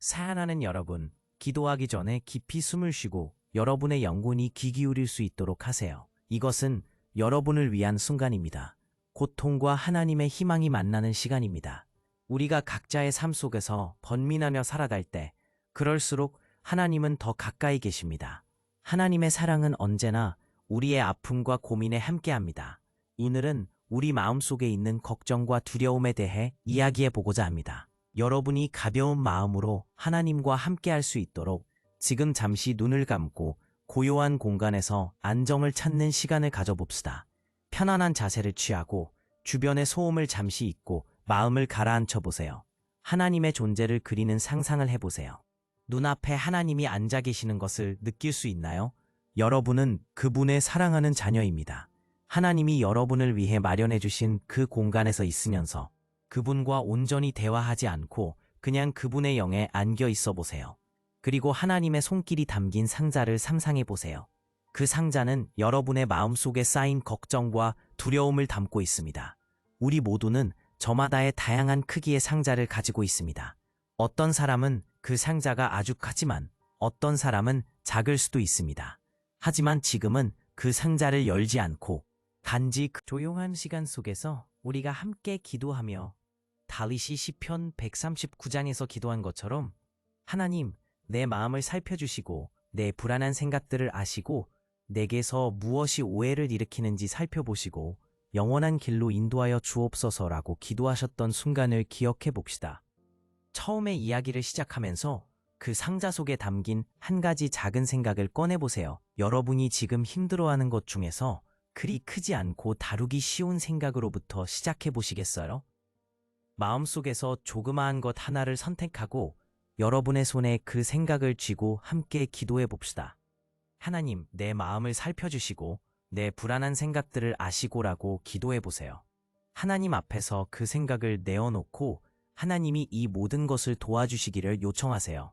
사랑하는 여러분, 기도하기 전에 깊이 숨을 쉬고 여러분의 영혼이 귀 기울일 수 있도록 하세요. 이것은 여러분을 위한 순간입니다. 고통과 하나님의 희망이 만나는 시간입니다. 우리가 각자의 삶 속에서 번민하며 살아갈 때, 그럴수록 하나님은 더 가까이 계십니다. 하나님의 사랑은 언제나 우리의 아픔과 고민에 함께합니다. 오늘은 우리 마음속에 있는 걱정과 두려움에 대해 이야기해 보고자 합니다. 여러분이 가벼운 마음으로 하나님과 함께할 수 있도록 지금 잠시 눈을 감고 고요한 공간에서 안정을 찾는 시간을 가져봅시다. 편안한 자세를 취하고 주변의 소음을 잠시 잊고 마음을 가라앉혀 보세요. 하나님의 존재를 그리는 상상을 해보세요. 눈앞에 하나님이 앉아 계시는 것을 느낄 수 있나요? 여러분은 그분의 사랑하는 자녀입니다. 하나님이 여러분을 위해 마련해 주신 그 공간에서 있으면서 그분과 온전히 대화하지 않고 그냥 그분의 영에 안겨 있어 보세요. 그리고 하나님의 손길이 담긴 상자를 상상해 보세요. 그 상자는 여러분의 마음속에 쌓인 걱정과 두려움을 담고 있습니다. 우리 모두는 저마다의 다양한 크기의 상자를 가지고 있습니다. 어떤 사람은 그 상자가 아주 크지만 어떤 사람은 작을 수도 있습니다. 하지만 지금은 그 상자를 열지 않고 단지 그 조용한 시간 속에서 우리가 함께 기도하며 다윗이 시편 139장에서 기도한 것처럼 하나님, 내 마음을 살펴주시고 내 불안한 생각들을 아시고 내게서 무엇이 오해를 일으키는지 살펴보시고 영원한 길로 인도하여 주옵소서라고 기도하셨던 순간을 기억해 봅시다. 처음에 이야기를 시작하면서 그 상자 속에 담긴 한 가지 작은 생각을 꺼내보세요. 여러분이 지금 힘들어하는 것 중에서 그리 크지 않고 다루기 쉬운 생각으로부터 시작해 보시겠어요? 마음속에서 조그마한 것 하나를 선택하고 여러분의 손에 그 생각을 쥐고 함께 기도해 봅시다. 하나님, 내 마음을 살펴주시고 내 불안한 생각들을 아시고라고 기도해 보세요. 하나님 앞에서 그 생각을 내어놓고 하나님이 이 모든 것을 도와주시기를 요청하세요.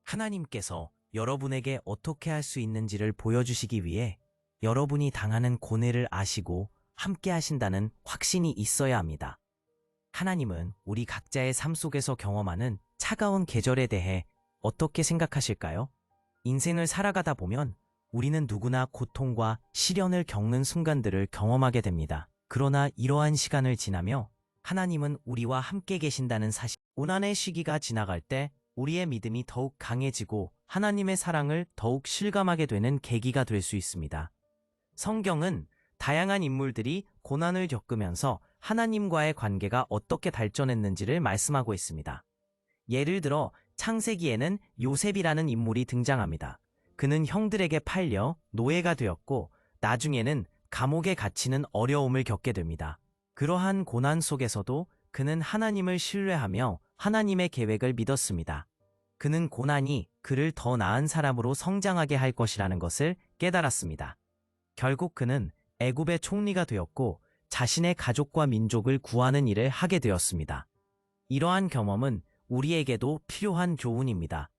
하나님께서 여러분에게 어떻게 할 수 있는지를 보여주시기 위해 여러분이 당하는 고뇌를 아시고 함께 하신다는 확신이 있어야 합니다. 하나님은 우리 각자의 삶 속에서 경험하는 차가운 계절에 대해 어떻게 생각하실까요? 인생을 살아가다 보면 우리는 누구나 고통과 시련을 겪는 순간들을 경험하게 됩니다. 그러나 이러한 시간을 지나며 하나님은 우리와 함께 계신다는 사실, 고난의 시기가 지나갈 때 우리의 믿음이 더욱 강해지고 하나님의 사랑을 더욱 실감하게 되는 계기가 될 수 있습니다. 성경은 다양한 인물들이 고난을 겪으면서 하나님과의 관계가 어떻게 발전했는지를 말씀하고 있습니다. 예를 들어 창세기에는 요셉이라는 인물이 등장합니다. 그는 형들에게 팔려 노예가 되었고 나중에는 감옥에 갇히는 어려움을 겪게 됩니다. 그러한 고난 속에서도 그는 하나님을 신뢰하며 하나님의 계획을 믿었습니다. 그는 고난이 그를 더 나은 사람으로 성장하게 할 것이라는 것을 깨달았습니다. 결국 그는 애굽의 총리가 되었고 자신의 가족과 민족을 구하는 일을 하게 되었습니다. 이러한 경험은 우리에게도 필요한 교훈입니다.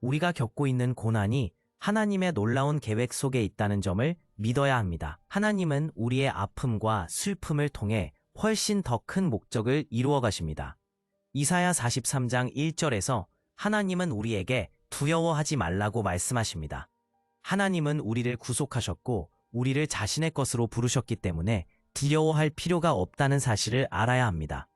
우리가 겪고 있는 고난이 하나님의 놀라운 계획 속에 있다는 점을 믿어야 합니다. 하나님은 우리의 아픔과 슬픔을 통해 훨씬 더 큰 목적을 이루어 가십니다. 이사야 43장 1절에서 하나님은 우리에게 두려워하지 말라고 말씀하십니다. 하나님은 우리를 구속하셨고 우리를 자신의 것으로 부르셨기 때문에 두려워할 필요가 없다는 사실을 알아야 합니다.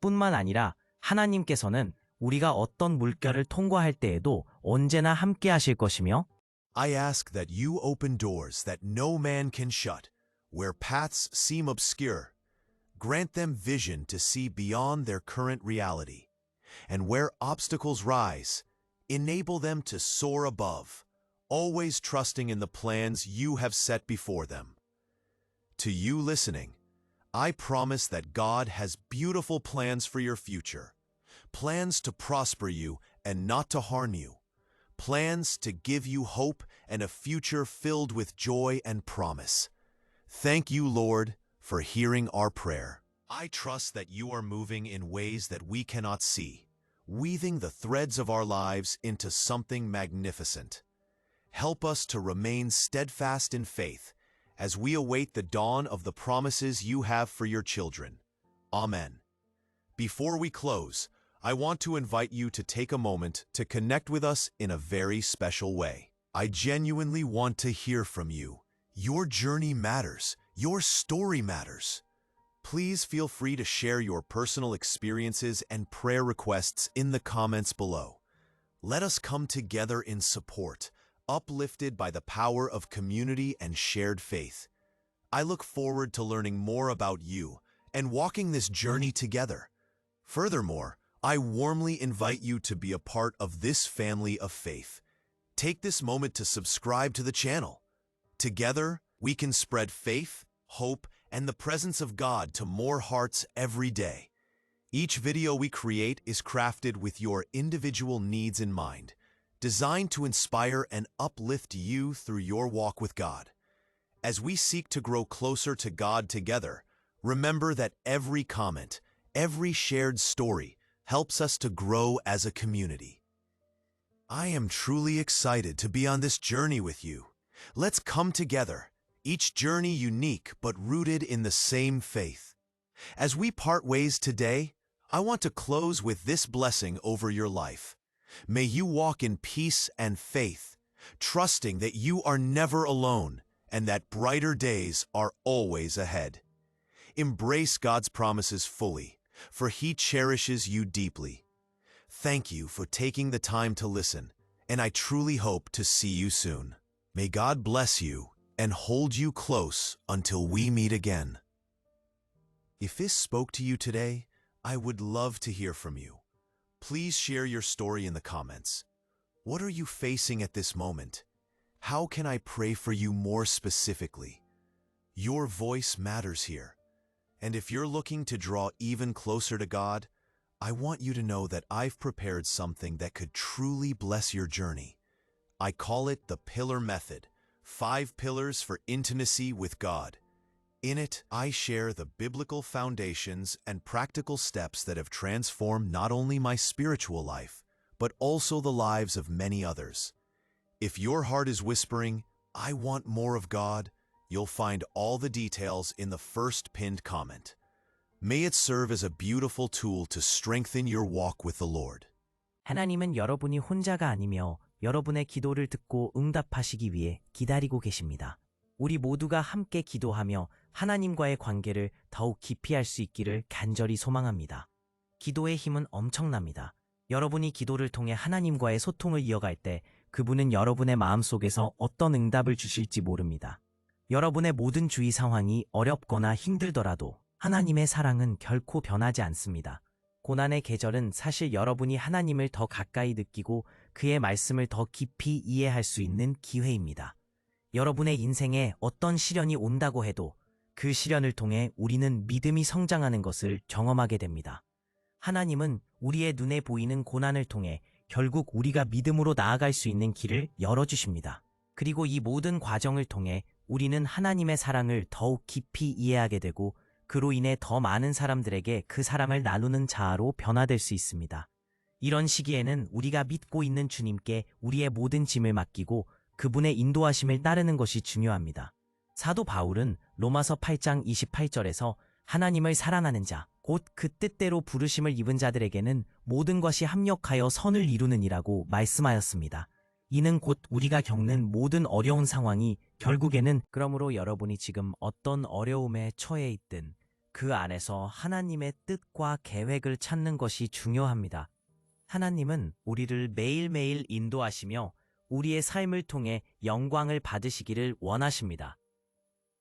뿐만 아니라 하나님께서는 우리가 어떤 물결을 통과할 때에도 언제나 함께 하실 것이며 I ask that you open doors that no man can shut, where paths seem obscure. Grant them vision to see beyond their current reality. And where obstacles rise, enable them to soar above, always trusting in the plans you have set before them. To you listening, I promise that God has beautiful plans for your future, plans to prosper you and not to harm you, plans to give you hope and a future filled with joy and promise. Thank you, Lord, for hearing our prayer. I trust that you are moving in ways that we cannot see, weaving the threads of our lives into something magnificent. Help us to remain steadfast in faith as we await the dawn of the promises you have for your children. Amen. Before we close, I want to invite you to take a moment to connect with us in a very special way. I genuinely want to hear from you. Your journey matters. Your story matters. Please feel free to share your personal experiences and prayer requests in the comments below. Let us come together in support, uplifted by the power of community and shared faith. I look forward to learning more about you and walking this journey together. Furthermore, I warmly invite you to be a part of this family of faith. Take this moment to subscribe to the channel. Together, we can spread faith, hope, and the presence of God to more hearts every day. Each video we create is crafted with your individual needs in mind, designed to inspire and uplift you through your walk with God. As we seek to grow closer to God together, remember that every comment, every shared story helps us to grow as a community. I am truly excited to be on this journey with you. Let's come together, each journey unique but rooted in the same faith. As we part ways today, I want to close with this blessing over your life. May you walk in peace and faith, trusting that you are never alone and that brighter days are always ahead. Embrace God's promises fully, for He cherishes you deeply. Thank you for taking the time to listen, and I truly hope to see you soon. May God bless you and hold you close until we meet again. If this spoke to you today, I would love to hear from you. Please share your story in the comments. What are you facing at this moment? How can I pray for you more specifically? Your voice matters here. And if you're looking to draw even closer to God, I want you to know that I've prepared something that could truly bless your journey. I call it the Pillar Method, 5 pillars for intimacy with God. In it, I share the biblical foundations and practical steps that have transformed not only my spiritual life, but also the lives of many others. If your heart is whispering, "I want more of God," you'll find all the details in the first pinned comment. May it serve as a beautiful tool to strengthen your walk with the Lord. 하나님은 여러분이 혼자가 아니며 여러분의 기도를 듣고 응답하시기 위해 기다리고 계십니다. 우리 모두가 함께 기도하며 하나님과의 관계를 더욱 깊이 할 수 있기를 간절히 소망합니다. 기도의 힘은 엄청납니다. 여러분이 기도를 통해 하나님과의 소통을 이어갈 때 그분은 여러분의 마음속에서 어떤 응답을 주실지 모릅니다. 여러분의 모든 주위 상황이 어렵거나 힘들더라도 하나님의 사랑은 결코 변하지 않습니다. 고난의 계절은 사실 여러분이 하나님을 더 가까이 느끼고 그의 말씀을 더 깊이 이해할 수 있는 기회입니다. 여러분의 인생에 어떤 시련이 온다고 해도 그 시련을 통해 우리는 믿음이 성장하는 것을 경험하게 됩니다. 하나님은 우리의 눈에 보이는 고난을 통해 결국 우리가 믿음으로 나아갈 수 있는 길을 열어주십니다. 그리고 이 모든 과정을 통해 우리는 하나님의 사랑을 더욱 깊이 이해하게 되고 그로 인해 더 많은 사람들에게 그 사랑을 나누는 자아로 변화될 수 있습니다. 이런 시기에는 우리가 믿고 있는 주님께 우리의 모든 짐을 맡기고 그분의 인도하심을 따르는 것이 중요합니다. 사도 바울은 로마서 8장 28절에서 하나님을 사랑하는 자, 곧 그 뜻대로 부르심을 입은 자들에게는 모든 것이 합력하여 선을 이루느니라고 말씀하였습니다. 이는 곧 우리가 겪는 모든 어려운 상황이 결국에는 그러므로 여러분이 지금 어떤 어려움에 처해 있든 그 안에서 하나님의 뜻과 계획을 찾는 것이 중요합니다. 하나님은 우리를 매일매일 인도하시며 우리의 삶을 통해 영광을 받으시기를 원하십니다.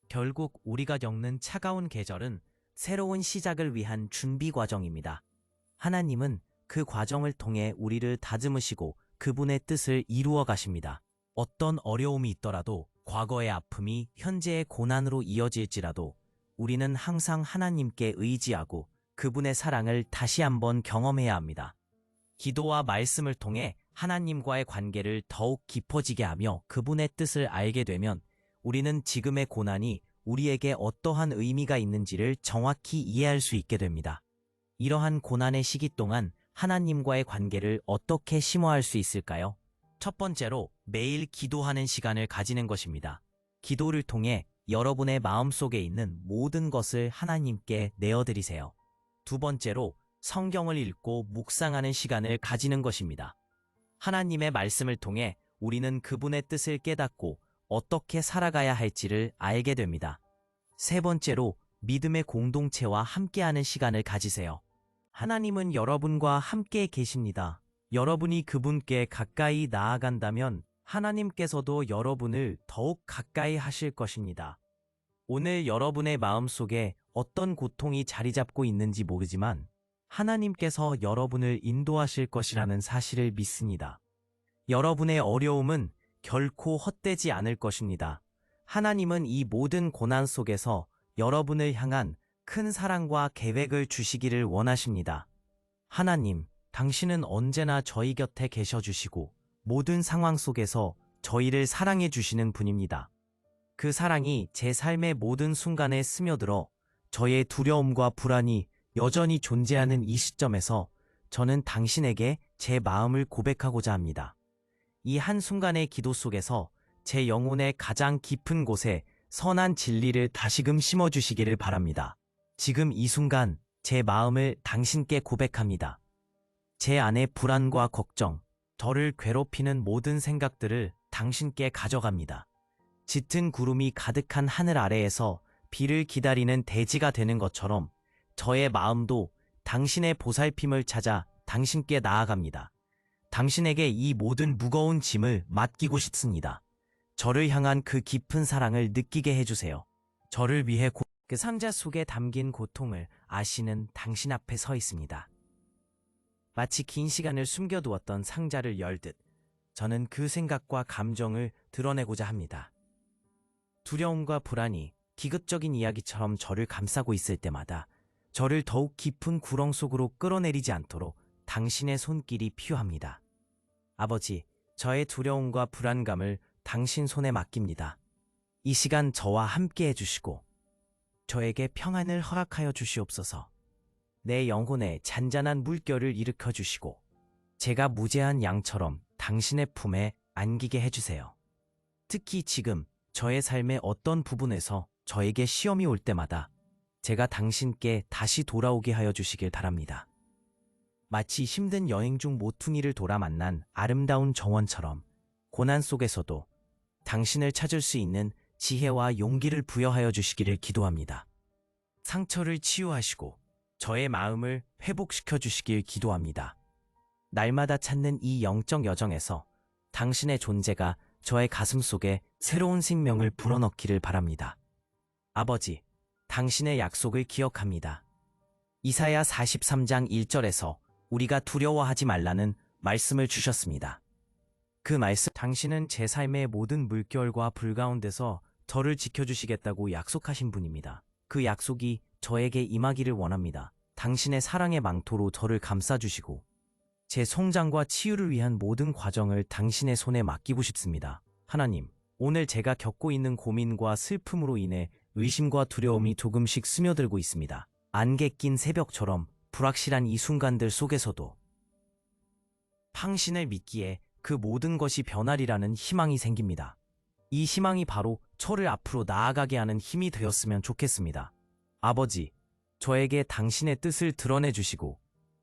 결국 우리가 겪는 차가운 계절은 새로운 시작을 위한 준비 과정입니다. 하나님은 그 과정을 통해 우리를 다듬으시고 그분의 뜻을 이루어 가십니다. 어떤 어려움이 있더라도 과거의 아픔이 현재의 고난으로 이어질지라도 우리는 항상 하나님께 의지하고 그분의 사랑을 다시 한번 경험해야 합니다. 기도와 말씀을 통해 하나님과의 관계를 더욱 깊어지게 하며 그분의 뜻을 알게 되면 우리는 지금의 고난이 우리에게 어떠한 의미가 있는지를 정확히 이해할 수 있게 됩니다. 이러한 고난의 시기 동안 하나님과의 관계를 어떻게 심화할 수 있을까요? 첫 번째로 매일 기도하는 시간을 가지는 것입니다. 기도를 통해 여러분의 마음속에 있는 모든 것을 하나님께 내어드리세요. 두 번째로 성경을 읽고 묵상하는 시간을 가지는 것입니다. 하나님의 말씀을 통해 우리는 그분의 뜻을 깨닫고 어떻게 살아가야 할지를 알게 됩니다. 세 번째로 믿음의 공동체와 함께하는 시간을 가지세요. 하나님은 여러분과 함께 계십니다. 여러분이 그분께 가까이 나아간다면 하나님께서도 여러분을 더욱 가까이 하실 것입니다. 오늘 여러분의 마음속에 어떤 고통이 자리 잡고 있는지 모르지만 하나님께서 여러분을 인도하실 것이라는 사실을 믿습니다. 여러분의 어려움은 결코 헛되지 않을 것입니다. 하나님은 이 모든 고난 속에서 여러분을 향한 큰 사랑과 계획을 주시기를 원하십니다. 하나님, 당신은 언제나 저희 곁에 계셔 주시고 모든 상황 속에서 저희를 사랑해 주시는 분입니다. 그 사랑이 제 삶의 모든 순간에 스며들어 저의 두려움과 불안이 여전히 존재하는 이 시점에서 저는 당신에게 제 마음을 고백하고자 합니다. 이 한순간의 기도 속에서 제 영혼의 가장 깊은 곳에 선한 진리를 다시금 심어주시기를 바랍니다. 지금 이 순간 제 마음을 당신께 고백합니다. 제 안의 불안과 걱정, 저를 괴롭히는 모든 생각들을 당신께 가져갑니다. 짙은 구름이 가득한 하늘 아래에서 비를 기다리는 대지가 되는 것처럼 저의 마음도 당신의 보살핌을 찾아 당신께 나아갑니다. 당신에게 이 모든 무거운 짐을 맡기고 싶습니다. 저를 향한 그 깊은 사랑을 느끼게 해주세요. 저를 위해 그 상자 속에 담긴 고통을 아시는 당신 앞에 서 있습니다. 마치 긴 시간을 숨겨두었던 상자를 열듯 저는 그 생각과 감정을 드러내고자 합니다. 두려움과 불안이 기극적인 이야기처럼 저를 감싸고 있을 때마다 저를 더욱 깊은 구렁 속으로 끌어내리지 않도록 당신의 손길이 필요합니다. 아버지, 저의 두려움과 불안감을 당신 손에 맡깁니다. 이 시간 저와 함께 해주시고 저에게 평안을 허락하여 주시옵소서. 내 영혼에 잔잔한 물결을 일으켜 주시고 제가 무죄한 양처럼 당신의 품에 안기게 해주세요. 특히 지금 저의 삶의 어떤 부분에서 저에게 시험이 올 때마다 제가 당신께 다시 돌아오게 하여 주시길 바랍니다. 마치 힘든 여행 중 모퉁이를 돌아 만난 아름다운 정원처럼 고난 속에서도 당신을 찾을 수 있는 지혜와 용기를 부여하여 주시기를 기도합니다. 상처를 치유하시고 저의 마음을 회복시켜 주시길 기도합니다. 날마다 찾는 이 영적 여정에서 당신의 존재가 저의 가슴 속에 새로운 생명을 불어넣기를 바랍니다. 아버지, 당신의 약속을 기억합니다. 이사야 43장 1절에서 우리가 두려워하지 말라는 말씀을 주셨습니다. 그 말씀, 당신은 제 삶의 모든 물결과 불 가운데서 저를 지켜주시겠다고 약속하신 분입니다. 그 약속이 저에게 임하기를 원합니다. 당신의 사랑의 망토로 저를 감싸주시고 제 성장과 치유를 위한 모든 과정을 당신의 손에 맡기고 싶습니다. 하나님, 오늘 제가 겪고 있는 고민과 슬픔으로 인해 의심과 두려움이 조금씩 스며들고 있습니다. 안개 낀 새벽처럼 불확실한 이 순간들 속에서도 당신을 믿기에 그 모든 것이 변하리라는 희망이 생깁니다. 이 희망이 바로 저를 앞으로 나아가게 하는 힘이 되었으면 좋겠습니다. 아버지, 저에게 당신의 뜻을 드러내 주시고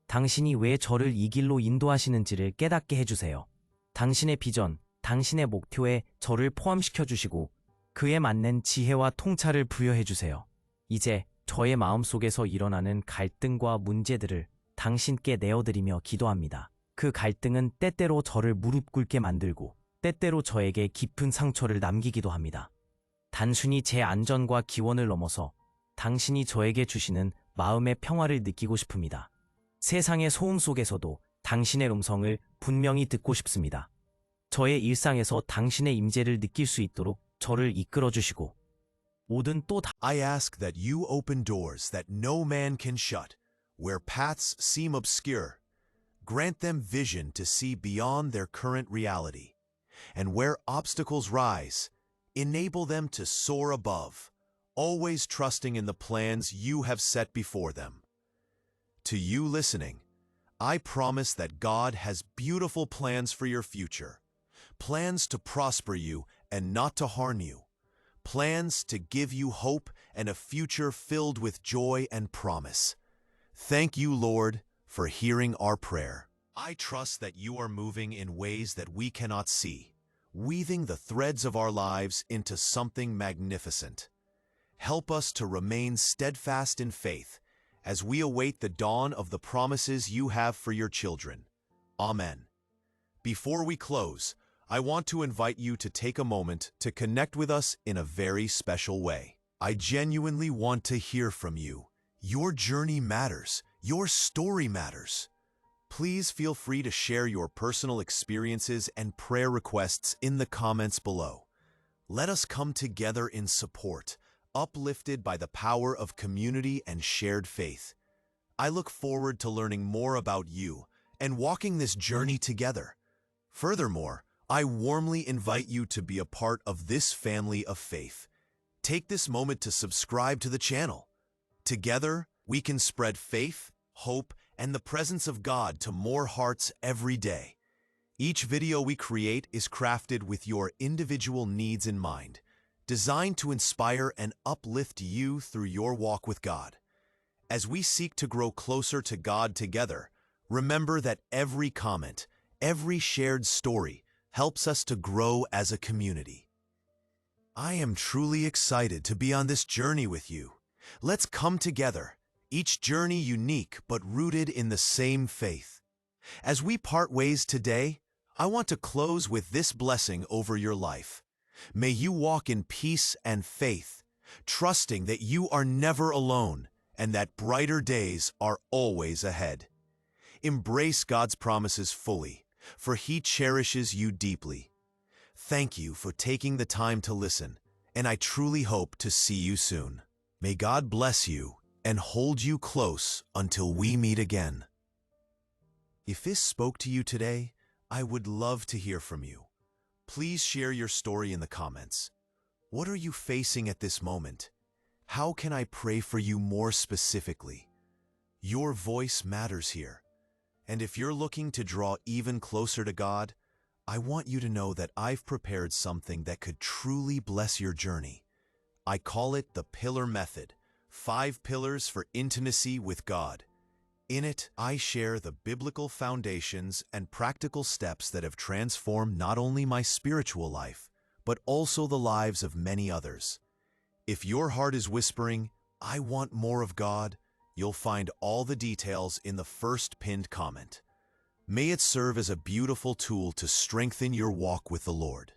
당신이 왜 저를 이 길로 인도하시는지를 깨닫게 해주세요. 당신의 비전, 당신의 목표에 저를 포함시켜 주시고 그에 맞는 지혜와 통찰을 부여해 주세요. 이제 저의 마음속에서 일어나는 갈등과 문제들을 당신께 내어드리며 기도합니다. 그 갈등은 때때로 저를 무릎 꿇게 만들고 때때로 저에게 깊은 상처를 남기기도 합니다. 단순히 제 안전과 기원을 넘어서 당신이 저에게 주시는 마음의 평화를 느끼고 싶습니다. 세상의 소음 속에서도 당신의 음성을 분명히 듣고 싶습니다. 저의 일상에서 당신의 임재를 느낄 수 있도록 저를 이끌어 주시고 모든 또 I ask that you open doors that no man can shut, where paths seem obscure. Grant them vision to see beyond their current reality. And where obstacles rise, enable them to soar above, always trusting in the plans you have set before them. To you listening, I promise that God has beautiful plans for your future, plans to prosper you and not to harm you, plans to give you hope and a future filled with joy and promise. Thank you, Lord, for hearing our prayer. I trust that you are moving in ways that we cannot see, weaving the threads of our lives into something magnificent. Help us to remain steadfast in faith as we await the dawn of the promises you have for your children. Amen. Before we close, I want to invite you to take a moment to connect with us in a very special way. I genuinely want to hear from you. Your journey matters. Your story matters. Please feel free to share your personal experiences and prayer requests in the comments below. Let us come together in support, uplifted by the power of community and shared faith. I look forward to learning more about you and walking this journey together. Furthermore, I warmly invite you to be a part of this family of faith. Take this moment to subscribe to the channel. Together, we can spread faith, hope, and the presence of God to more hearts every day. Each video we create is crafted with your individual needs in mind, designed to inspire and uplift you through your walk with God. As we seek to grow closer to God together, remember that every comment, every shared story helps us to grow as a community. I am truly excited to be on this journey with you. Let's come together, each journey unique but rooted in the same faith. As we part ways today, I want to close with this blessing over your life. May you walk in peace and faith, trusting that you are never alone and that brighter days are always ahead. Embrace God's promises fully, for He cherishes you deeply. Thank you for taking the time to listen, and I truly hope to see you soon. May God bless you and hold you close until we meet again. If this spoke to you today, I would love to hear from you. Please share your story in the comments. What are you facing at this moment? How can I pray for you more specifically? Your voice matters here. And if you're looking to draw even closer to God, I want you to know that I've prepared something that could truly bless your journey. I call it the Pillar Method, 5 pillars for intimacy with God. In it, I share the biblical foundations and practical steps that have transformed not only my spiritual life, but also the lives of many others. If your heart is whispering, "I want more of God," you'll find all the details in the first pinned comment. May it serve as a beautiful tool to strengthen your walk with the Lord.